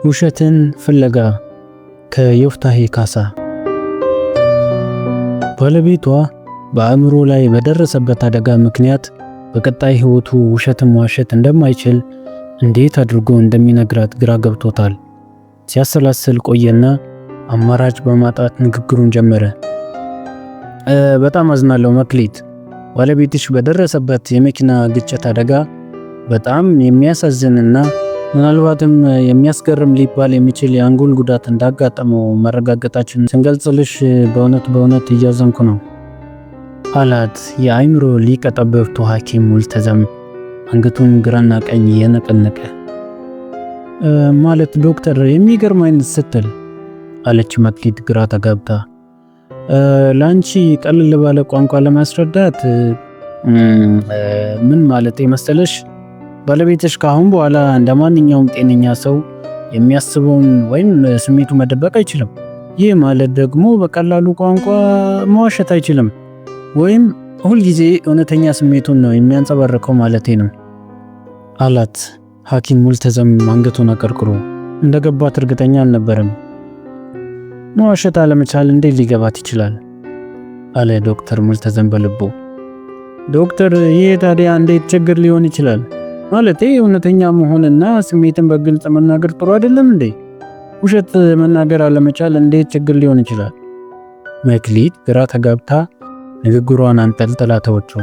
ውሸትን ፍለጋ ከዮፍታሔ ካሳ። ባለቤቷ በአእምሮ ላይ በደረሰበት አደጋ ምክንያት በቀጣይ ህይወቱ ውሸትን መዋሸት እንደማይችል እንዴት አድርጎ እንደሚነግራት ግራ ገብቶታል። ሲያሰላስል ቆየና አማራጭ በማጣት ንግግሩን ጀመረ። በጣም አዝናለሁ መክሊት፣ ባለቤትሽ በደረሰበት የመኪና ግጭት አደጋ በጣም የሚያሳዝንና ምናልባትም የሚያስገርም ሊባል የሚችል የአንጎል ጉዳት እንዳጋጠመው ማረጋገጣችን ስንገልጽልሽ በእውነት እያዘንኩ ነው አላት። የአእምሮ ሊቀ ጠበብቱ ሐኪም ሙልተዘም አንገቱን ግራና ቀኝ የነቀነቀ። ማለት ዶክተር የሚገርም አይነት ስትል አለች መክሊት ግራ ተጋብታ። ላንቺ ቀለል ባለ ቋንቋ ለማስረዳት ምን ማለት መሰለሽ፣ ባለቤትሽ ካሁን በኋላ እንደማንኛውም ጤነኛ ሰው የሚያስበውን ወይም ስሜቱ መደበቅ አይችልም። ይህ ማለት ደግሞ በቀላሉ ቋንቋ መዋሸት አይችልም፣ ወይም ሁልጊዜ እውነተኛ ስሜቱን ነው የሚያንጸባርቀው ማለቴ ነው አላት። ሐኪም ሙልተዘም አንገቱን አቀርቅሮ እንደገባት እርግጠኛ አልነበረም። መዋሸት አለመቻል እንዴት ሊገባት ይችላል አለ ዶክተር ሙልተዘም በልቡ። ዶክተር፣ ይህ ታዲያ እንዴት ችግር ሊሆን ይችላል? ማለቴ እውነተኛ መሆንና ስሜትን በግልጽ መናገር ጥሩ አይደለም እንዴ? ውሸት መናገር አለመቻል እንዴት ችግር ሊሆን ይችላል? መክሊት ግራ ተጋብታ ንግግሯን አንጠልጥላ ተወችው።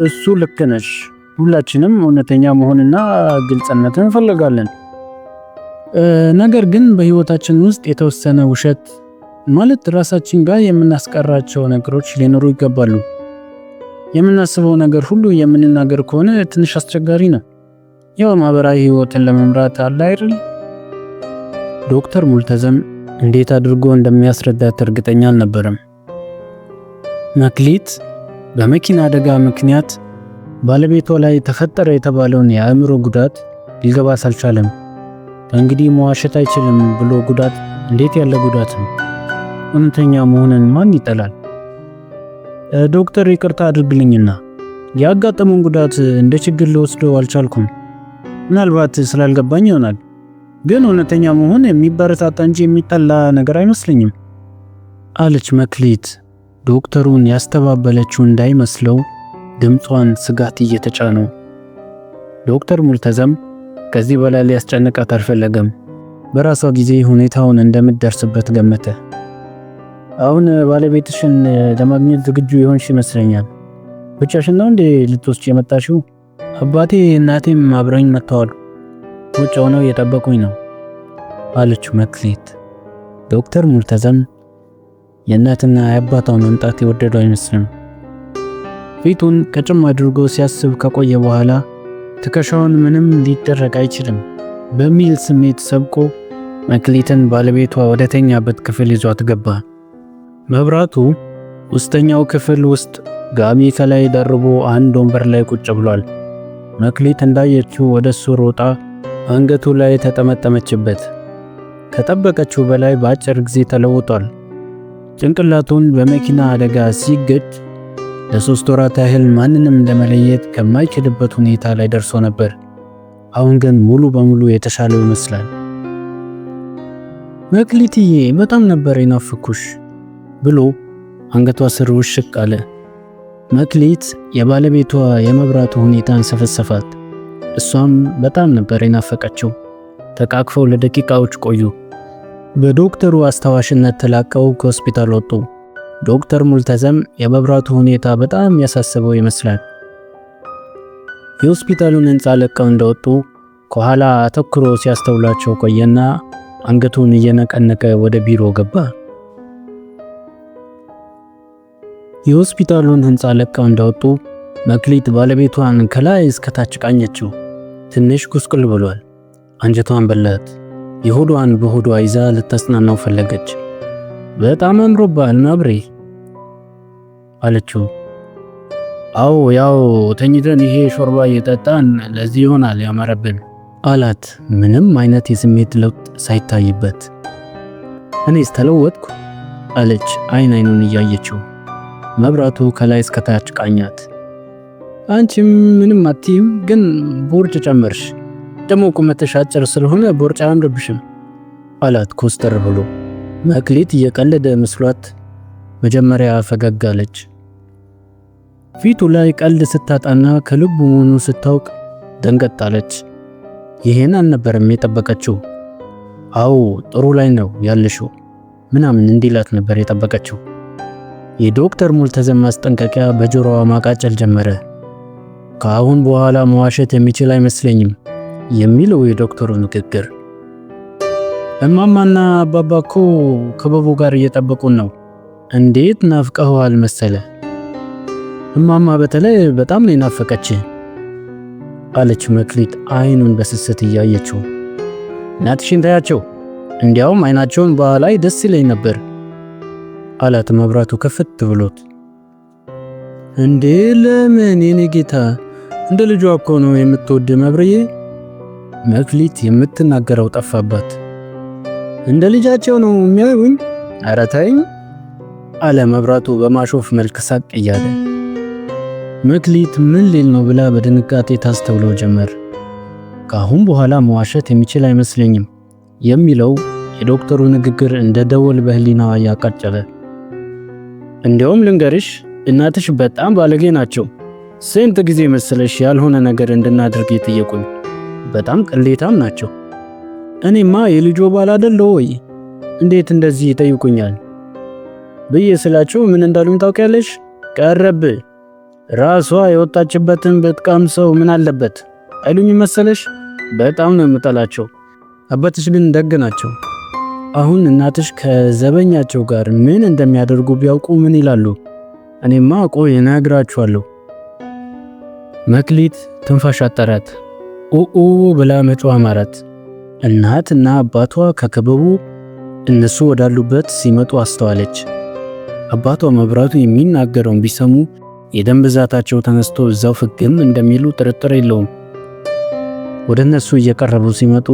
እሱ ልክ ነሽ፣ ሁላችንም እውነተኛ መሆንና ግልጽነትን እንፈልጋለን። ነገር ግን በህይወታችን ውስጥ የተወሰነ ውሸት ማለት ራሳችን ጋር የምናስቀራቸው ነገሮች ሊኖሩ ይገባሉ። የምናስበው ነገር ሁሉ የምንናገር ከሆነ ትንሽ አስቸጋሪ ነው። ያው ማህበራዊ ህይወትን ለመምራት አለ አይደል? ዶክተር ሙልተዘም እንዴት አድርጎ እንደሚያስረዳት እርግጠኛ አልነበረም። መክሊት በመኪና አደጋ ምክንያት ባለቤቷ ላይ ተፈጠረ የተባለውን የአእምሮ ጉዳት ሊገባት አልቻለም። እንግዲህ መዋሸት አይችልም ብሎ ጉዳት እንዴት ያለ ጉዳት ነው? እውነተኛ መሆንን ማን ይጠላል? ዶክተር ይቅርታ አድርግልኝና ያጋጠመውን ጉዳት እንደ ችግር ልወስደው አልቻልኩም። ምናልባት ስላልገባኝ ይሆናል፣ ግን እውነተኛ መሆን የሚበረታታ እንጂ የሚጠላ ነገር አይመስለኝም አለች መክሊት። ዶክተሩን ያስተባበለችው እንዳይመስለው ድምጿን ስጋት እየተጫነው። ዶክተር ሙልተዘም ከዚህ በላይ ሊያስጨንቃት አልፈለገም። በራሷ ጊዜ ሁኔታውን እንደምትደርስበት ገመተ። አሁን ባለቤትሽን ለማግኘት ዝግጁ የሆንሽ ይመስለኛል። ብቻሽን ነው እንዴ ልትወስጂ የመጣሽው? አባቴ እናቴም አብረኝ መጥተዋል። ውጭ ሆነው እየጠበቁኝ ነው አለች መክሊት። ዶክተር ሙልተዘም የእናትና የአባቷን መምጣት የወደዱ አይመስልም። ፊቱን ቀጭም አድርጎ ሲያስብ ከቆየ በኋላ ትከሻውን ምንም ሊደረግ አይችልም በሚል ስሜት ሰብቆ መክሊትን ባለቤቷ ወደተኛበት ክፍል ይዟት ገባ። መብራቱ ውስጠኛው ክፍል ውስጥ ጋሚ ከላይ ደርቦ አንድ ወንበር ላይ ቁጭ ብሏል። መክሊት እንዳየችው ወደሱ ሮጣ አንገቱ ላይ ተጠመጠመችበት። ከጠበቀችው በላይ በአጭር ጊዜ ተለውጧል። ጭንቅላቱን በመኪና አደጋ ሲገጭ ለ3 ወራት ያህል ማንንም ለመለየት ከማይችልበት ሁኔታ ላይ ደርሶ ነበር። አሁን ግን ሙሉ በሙሉ የተሻለው ይመስላል። መክሊትዬ በጣም ነበር የናፍኩሽ ብሎ አንገቷ ስር ውሽቅ አለ። መክሊት የባለቤቷ የመብራቱ ሁኔታን ሰፈሰፋት። እሷም በጣም ነበር የናፈቀችው። ተቃቅፈው ለደቂቃዎች ቆዩ። በዶክተሩ አስታዋሽነት ተላቀው ከሆስፒታል ወጡ። ዶክተር ሙልተዘም የመብራቱ ሁኔታ በጣም ያሳሰበው ይመስላል። የሆስፒታሉን ህንፃ ለቀው እንደወጡ ከኋላ አተኩሮ ሲያስተውላቸው ቆየና አንገቱን እየነቀነቀ ወደ ቢሮ ገባ። የሆስፒታሉን ህንፃ ለቀው እንደወጡ መክሊት ባለቤቷን ከላይ እስከታች ቃኘችው። ትንሽ ጉስቁል ብሏል። አንጀቷን በላት። የሆዷን በሆዷ ይዛ ልታጽናናው ፈለገች። በጣም አምሮብሃል ናብሬ አለችው። አዎ ያው ተኝተን ይሄ ሾርባ እየጠጣን ለዚህ ይሆናል ያማረብን አላት፣ ምንም አይነት የስሜት ለውጥ ሳይታይበት። እኔስ ተለወጥኩ አለች አይን አይኑን እያየችው። መብራቱ ከላይ እስከታች ቃኛት። አንቺም ምንም አትይም፣ ግን ቦርጭ ጨመርሽ ደግሞ ቁመትሽ አጭር ስለሆነ ቦርጫ አያምርብሽም አላት ኮስተር ብሎ። መክሊት እየቀለደ መስሏት መጀመሪያ ፈገግ አለች። ፊቱ ላይ ቀልድ ስታጣና ከልቡ መሆኑ ስታውቅ ደንገጥ አለች። ይሄን አልነበረም የጠበቀችው። አዎ ጥሩ ላይ ነው ያለሽው ምናምን እንዲላት ነበር የጠበቀችው። የዶክተር ሙልተዘም ማስጠንቀቂያ በጆሮዋ ማቃጨል ጀመረ። ከአሁን በኋላ መዋሸት የሚችል አይመስለኝም የሚለው የዶክተሩ ንግግር። እማማና አባባ እኮ ከበቡ ጋር እየጠበቁን ነው። እንዴት ናፍቀኸዋል መሰለ። እማማ በተለይ በጣም ነው ናፈቀች አለች መክሊት አይኑን በስስት እያየችው። እናትሽን ታያቸው፣ እንዲያውም አይናቸውን ባላይ ደስ ይለኝ ነበር አላት መብራቱ ከፍት ብሎት። እንዴ ለምን የኔ ጌታ እንደ ልጇ እኮ ነው የምትወድ መብርዬ። መክሊት የምትናገረው ጠፋባት። እንደ ልጃቸው ነው የሚያዩኝ? ኧረ ተይኝ አለ መብራቱ በማሾፍ መልክ ሳቅ እያለ። መክሊት ምን ሊል ነው ብላ በድንጋጤ ታስተውለው ጀመር። ከአሁን በኋላ መዋሸት የሚችል አይመስለኝም የሚለው የዶክተሩ ንግግር እንደ ደወል በህሊናዋ ያቃጨለ። እንዲያውም ልንገርሽ እናትሽ በጣም ባለጌ ናቸው። ስንት ጊዜ መሰለሽ ያልሆነ ነገር እንድናደርግ የጠየቁኝ። በጣም ቅሌታም ናቸው። እኔማ የልጆ ባል አይደለሁ ወይ? እንዴት እንደዚህ ይጠይቁኛል ብዬ ስላቸው ምን እንዳሉኝ ታውቂያለሽ? ቀረብ ራሷ የወጣችበትን ብትቀምሰው ምን አለበት አይሉኝ መሰለሽ? በጣም ነው የምጠላቸው። አባትሽ ግን ደግ ናቸው። አሁን እናትሽ ከዘበኛቸው ጋር ምን እንደሚያደርጉ ቢያውቁ ምን ይላሉ? እኔማ ቆይ እነግራችኋለሁ። መክሊት ትንፋሽ አጠራት። ኡኡ ብላ መጮህ አማራት። እናትና አባቷ ከክበቡ እነሱ ወዳሉበት ሲመጡ አስተዋለች። አባቷ መብራቱ የሚናገረውን ቢሰሙ የደም ብዛታቸው ተነስቶ እዛው ፍግም እንደሚሉ ጥርጥር የለውም። ወደ እነሱ እየቀረቡ ሲመጡ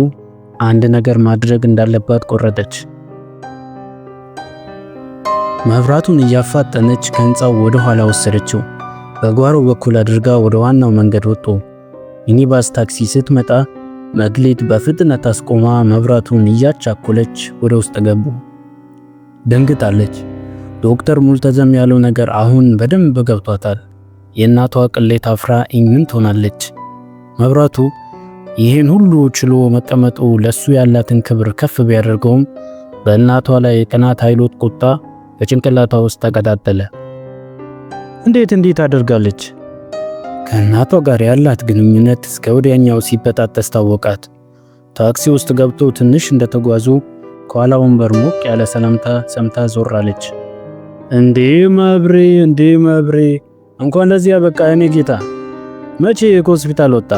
አንድ ነገር ማድረግ እንዳለባት ቆረጠች። መብራቱን እያፋጠነች ከህንፃው ወደ ኋላ ወሰደችው። በጓሮ በኩል አድርጋ ወደ ዋናው መንገድ ወጡ። ሚኒባስ ታክሲ ስትመጣ መክሊት በፍጥነት አስቆማ መብራቱን እያቻኮለች ወደ ውስጥ ገቡ። ደንግጣለች። ዶክተር ሙልተዘም ያለው ነገር አሁን በደንብ ገብቷታል። የእናቷ ቅሌት አፍራ ምን ትሆናለች? መብራቱ ይህን ሁሉ ችሎ መቀመጡ ለሱ ያላትን ክብር ከፍ ቢያደርገውም በእናቷ ላይ የቅናት ኃይሎት ቁጣ በጭንቅላቷ ውስጥ ተቀጣጠለ። እንዴት እንዴት አደርጋለች? ከእናቷ ጋር ያላት ግንኙነት እስከ ወዲያኛው ሲበጣጠስ ታወቃት። ታክሲ ውስጥ ገብቶ ትንሽ እንደተጓዙ ከኋላ ወንበር ሞቅ ያለ ሰላምታ ሰምታ ዞር አለች። እንዴ መብሬ እንኳን ለዚያ በቃ የኔ ጌታ፣ መቼ ከሆስፒታል ወጣ?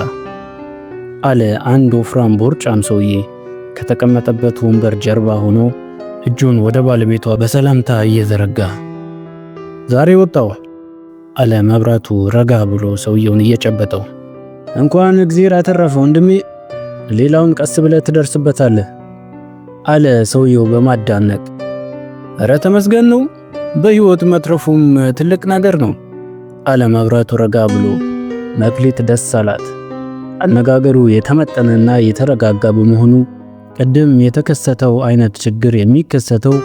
አለ አንድ ወፍራም ቦርጫም ሰውዬ ከተቀመጠበት ወንበር ጀርባ ሆኖ እጁን ወደ ባለቤቷ በሰላምታ እየዘረጋ። ዛሬ ወጣው አለ መብራቱ ረጋ ብሎ ሰውየውን እየጨበጠው። እንኳን እግዚአብሔር አተረፈው ወንድሜ፣ ሌላውን ቀስ ብለህ ትደርስበታለህ አለ ሰውየው በማዳነቅ። ኧረ ተመስገን ነው፣ በህይወት መትረፉም ትልቅ ነገር ነው አለ መብራቱ ረጋ ብሎ። መክሊት ደስ አላት። አነጋገሩ የተመጠነና የተረጋጋ በመሆኑ ቅድም የተከሰተው አይነት ችግር የሚከሰተው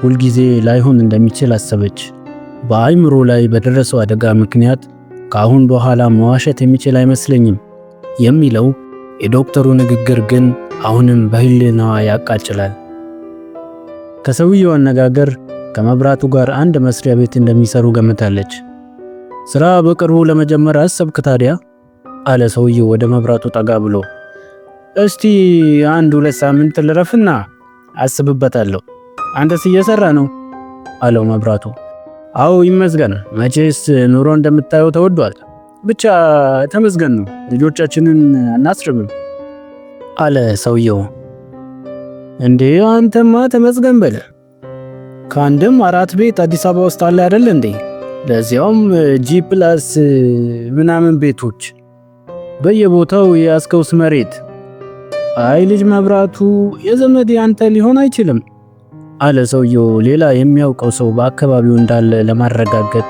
ሁልጊዜ ላይሆን እንደሚችል አሰበች። በአይምሮ ላይ በደረሰው አደጋ ምክንያት ከአሁን በኋላ መዋሸት የሚችል አይመስለኝም የሚለው የዶክተሩ ንግግር ግን አሁንም በህሊናዋ ያቃጭላል። ከሰውየው አነጋገር ከመብራቱ ጋር አንድ መስሪያ ቤት እንደሚሰሩ ገምታለች። ስራ በቅርቡ ለመጀመር አሰብክ ታዲያ? አለ ሰውየው ወደ መብራቱ ጠጋ ብሎ። እስቲ 1-2 ሳምንት ልረፍና አስብበታለሁ። አንተስ እየሰራ ነው? አለው መብራቱ። አዎ ይመስገን፣ መቼስ ኑሮ እንደምታየው ተወዷል። ብቻ ተመስገን ነው፣ ልጆቻችንን አናስርብም አለ ሰውየው። እንዴ አንተማ ተመስገን በለ። ከአንድም 4 ቤት አዲስ አበባ ውስጥ አለ አይደል እንዴ? ለዚያውም G+ ምናምን ቤቶች በየቦታው የያዝከውስ መሬት። አይ ልጅ መብራቱ የዘመድ ያንተ ሊሆን አይችልም አለ ሰውየው ሌላ የሚያውቀው ሰው በአካባቢው እንዳለ ለማረጋገጥ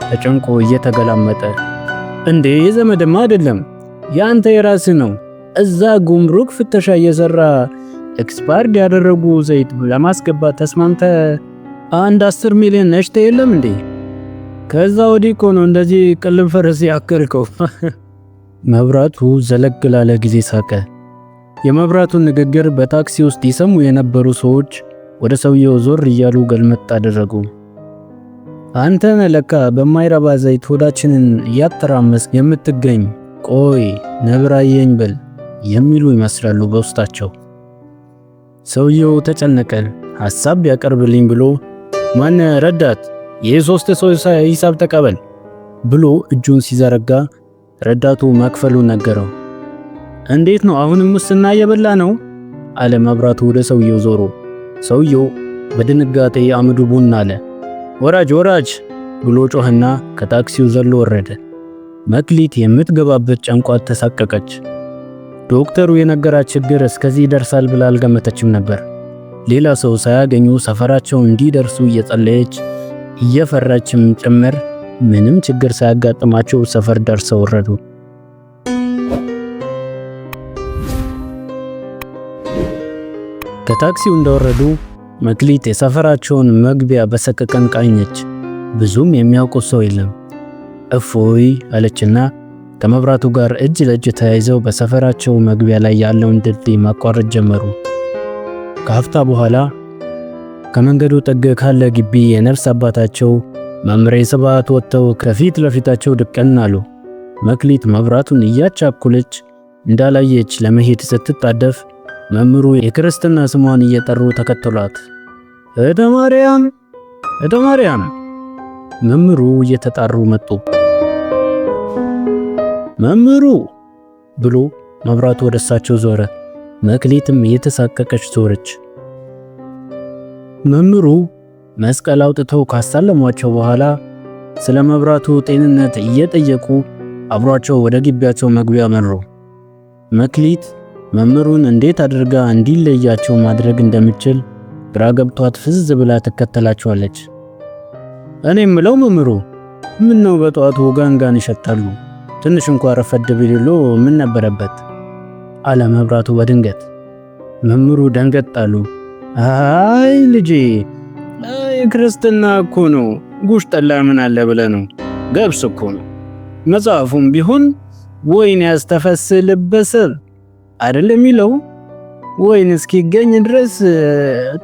ተጨንቆ እየተገላመጠ። እንዴ የዘመድማ አይደለም ያንተ የራስህ ነው እዛ ጉምሩክ ፍተሻ እየሰራ ኤክስፓየርድ ያደረጉ ዘይት ለማስገባት ተስማምተ 10 ሚሊዮን ነሽተ የለም እንዴ? ከዛ ወዲህ እኮ ነው እንደዚህ ቅልም ፈረስ ያከርከው። መብራቱ ዘለግ ላለ ጊዜ ሳቀ። የመብራቱን ንግግር በታክሲ ውስጥ ይሰሙ የነበሩ ሰዎች ወደ ሰውየው ዞር እያሉ ገልመጥ አደረጉ። አንተ ነህ ለካ በማይረባ ዘይት ሆዳችንን እያተራመስ የምትገኝ፣ ቆይ ነብራየኝ በል የሚሉ ይመስላሉ በውስጣቸው። ሰውየው ተጨነቀ። ሐሳብ ያቀርብልኝ ብሎ ማን ረዳት የሶስት ሰው ሂሳብ ተቀበል ብሎ እጁን ሲዘረጋ ረዳቱ መክፈሉን ነገረው። እንዴት ነው አሁንም ሙስና እየበላ ነው? አለ መብራቱ ወደ ሰውየው ዞሮ። ሰውየው በድንጋጤ አመዱ ቡን አለ። ወራጅ ወራጅ ብሎ ጮህና ከታክሲው ዘሎ ወረደ። መክሊት የምትገባበት ጨንቋት ተሳቀቀች። ዶክተሩ የነገራት ችግር እስከዚህ ይደርሳል ብላ አልገመተችም ነበር። ሌላ ሰው ሳያገኙ ሰፈራቸው እንዲደርሱ እየጸለየች እየፈራችም ጭምር ምንም ችግር ሳያጋጥማቸው ሰፈር ደርሰው ወረዱ። ከታክሲው እንደወረዱ መክሊት የሰፈራቸውን መግቢያ በሰቀቀን ቃኘች። ብዙም የሚያውቁ ሰው የለም። እፎይ አለችና ከመብራቱ ጋር እጅ ለእጅ ተያይዘው በሰፈራቸው መግቢያ ላይ ያለውን ድልድይ ማቋረጥ ጀመሩ። ከሀፍታ በኋላ ከመንገዱ ጥግ ካለ ግቢ የነፍስ አባታቸው መምሬ ስብሐት ወጥተው ከፊት ለፊታቸው ድቅን አሉ። መክሊት መብራቱን እያቻኩለች እንዳላየች ለመሄድ ስትጣደፍ መምሩ የክርስትና ስሟን እየጠሩ ተከተሏት። እደ ማርያም እደ ማርያም! መምሩ እየተጣሩ መጡ። መምሩ ብሎ መብራቱ ወደሳቸው ዞረ። መክሊትም እየተሳቀቀች ዞረች። መምሩ መስቀል አውጥተው ካሳለሟቸው በኋላ ስለ መብራቱ ጤንነት እየጠየቁ አብሯቸው ወደ ግቢያቸው መግቢያ መሩ። መክሊት መምሩን እንዴት አድርጋ እንዲለያቸው ማድረግ እንደምትችል ግራ ገብቷት ፍዝ ብላ ትከተላቸዋለች። እኔ ምለው መምሩ ምን ነው በጧቱ ጋንጋን ይሸታሉ? ትንሽ እንኳን ረፈድ ቢልሎ ምን ነበረበት? አለ መብራቱ በድንገት። መምሩ ደንገጥ አሉ። አይ ልጄ፣ አይ ክርስትና እኮ ነው። ጉሽ ጠላ ምን አለ ብለ ነው? ገብስ እኮ ነው። መጽሐፉም ቢሆን ወይን ያስተፈስልበት አይደል የሚለው? ወይን እስኪገኝ ድረስ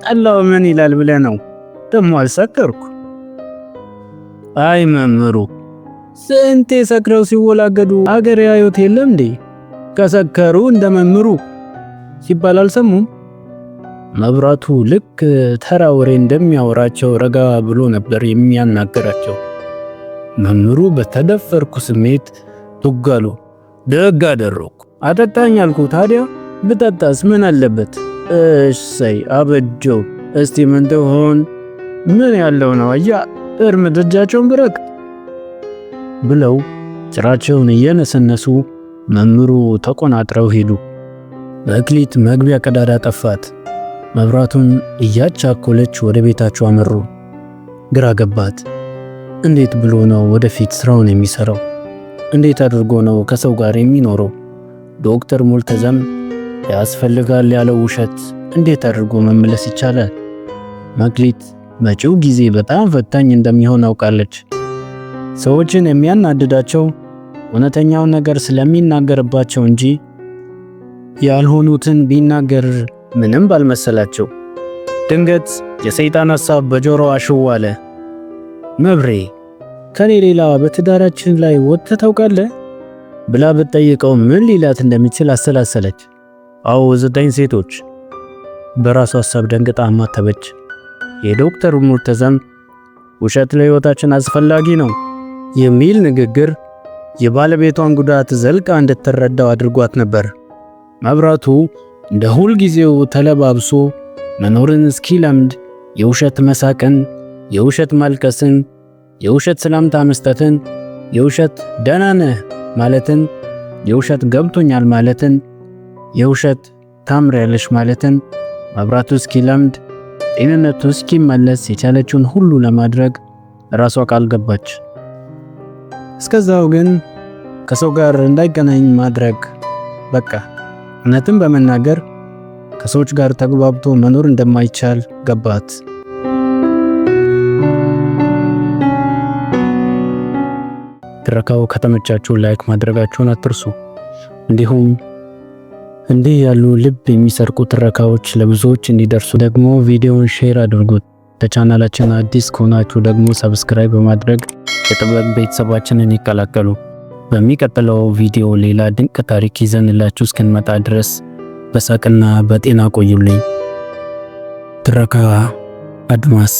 ጠላው ምን ይላል ብለ ነው? ደሞ አልሰከርኩ። አይ መምሩ፣ ስንቴ ሰክረው ሲወላገዱ አገር ያዩት የለም እንዴ? ከሰከሩ እንደ መምሩ ሲባል አልሰሙም? መብራቱ ልክ ተራ ወሬ እንደሚያወራቸው ረጋ ብሎ ነበር የሚያናገራቸው። መምሩ በተደፈርኩ ስሜት ቱጋሉ። ደግ አደረኩ። አጠጣኝ አልኩ። ታዲያ ብጠጣስ ምን አለበት? እሰይ አበጀው። እስቲ ምን ትሆን? ምን ያለው ነው አያ እርም ደጃቸውን ብረቅ ብለው ጭራቸውን እየነሰነሱ መምሩ ተቆናጥረው ሄዱ። መክሊት መግቢያ ቀዳዳ ጠፋት። መብራቱን እያቻኮለች ወደ ቤታቸው አመሩ። ግራ ገባት። እንዴት ብሎ ነው ወደፊት ስራውን የሚሰራው? እንዴት አድርጎ ነው ከሰው ጋር የሚኖረው? ዶክተር ሙልተዘም ያስፈልጋል ያለው ውሸት እንዴት አድርጎ መመለስ ይቻላል? መክሊት መጪው ጊዜ በጣም ፈታኝ እንደሚሆን አውቃለች። ሰዎችን የሚያናድዳቸው እውነተኛውን ነገር ስለሚናገርባቸው እንጂ ያልሆኑትን ቢናገር ምንም ባልመሰላቸው። ድንገት የሰይጣን ሐሳብ በጆሮዋ ሽው አለ። መብሬ ከኔ ሌላ በትዳራችን ላይ ወጥተህ ታውቃለህ ብላ ብትጠይቀው ምን ሊላት እንደሚችል አሰላሰለች። አዎ 9 ሴቶች። በራሷ ሐሳብ ደንግጣ ማተበች። የዶክተር ሙርተዛም ውሸት ለሕይወታችን አስፈላጊ ነው የሚል ንግግር የባለቤቷን ጉዳት ዘልቃ እንድትረዳው አድርጓት ነበር። መብራቱ እንደ ሁል ጊዜው ተለባብሶ መኖርን እስኪለምድ የውሸት መሳቅን፣ የውሸት ማልቀስን፣ የውሸት ሰላምታ መስጠትን፣ የውሸት ደህና ነህ ማለትን፣ የውሸት ገብቶኛል ማለትን፣ የውሸት ታምሪያለሽ ማለትን መብራቱ እስኪለምድ ጤንነቱ እስኪመለስ የቻለችውን ሁሉ ለማድረግ ራሷ ቃል ገባች። እስከዛው ግን ከሰው ጋር እንዳይገናኝ ማድረግ በቃ እውነትን በመናገር ከሰዎች ጋር ተግባብቶ መኖር እንደማይቻል ገባት። ትረካው ከተመቻችሁ ላይክ ማድረጋችሁን አትርሱ። እንዲሁም እንዲህ ያሉ ልብ የሚሰርቁ ትረካዎች ለብዙዎች እንዲደርሱ ደግሞ ቪዲዮውን ሼር አድርጉት። ለቻናላችን አዲስ ከሆናችሁ ደግሞ ሰብስክራይብ በማድረግ የጥበብ ቤተሰባችንን ይቀላቀሉ። በሚቀጥለው ቪዲዮ ሌላ ድንቅ ታሪክ ይዘንላችሁ እስክንመጣ ድረስ በሳቅና በጤና ቆዩልኝ። ትረካ አድማስ